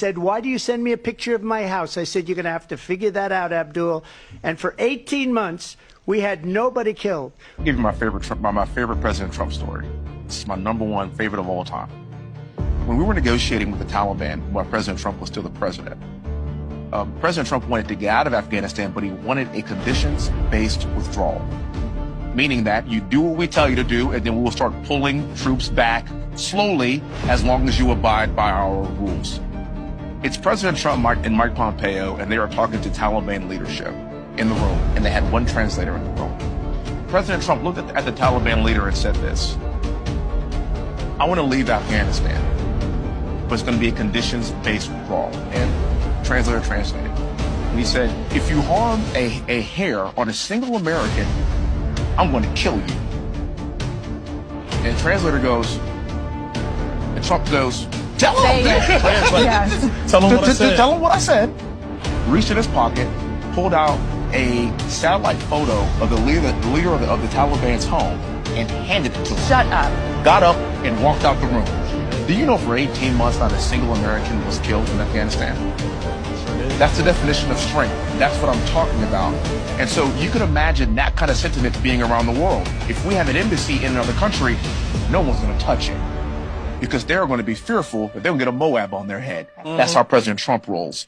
Said, why do you send me a picture of my house? I said, you're going to have to figure that out, Abdul. And for 18 months, we had nobody killed. I'll give you my favorite President Trump story. This is my #1 favorite of all time. When we were negotiating with the Taliban, while President Trump was still the president, President Trump wanted to get out of Afghanistan, but he wanted a conditions-based withdrawal, meaning that you do what we tell you to do, and then we will start pulling troops back slowly as long as you abide by our rules. It's President Trump and Mike Pompeo, and they are talking to Taliban leadership in the room, and they had one translator in the room. President Trump looked at the Taliban leader and said this: I want to leave Afghanistan, but it's going to be a conditions-based withdrawal. And translator translated. And he said, if you harm a hair on a single American, I'm going to kill you. And translator goes, and Trump goes, tell him! Yes. Tell him what I said. Reached in his pocket, pulled out a satellite photo of the leader of the Taliban's home, and handed it to him. Shut up. Got up and walked out the room. Do you know for 18 months not a single American was killed in Afghanistan? That's the definition of strength. That's what I'm talking about. And so you can imagine that kind of sentiment being around the world. If we have an embassy in another country, no one's going to touch it, because they're going to be fearful that they'll get a Moab on their head. That's how President Trump rolls.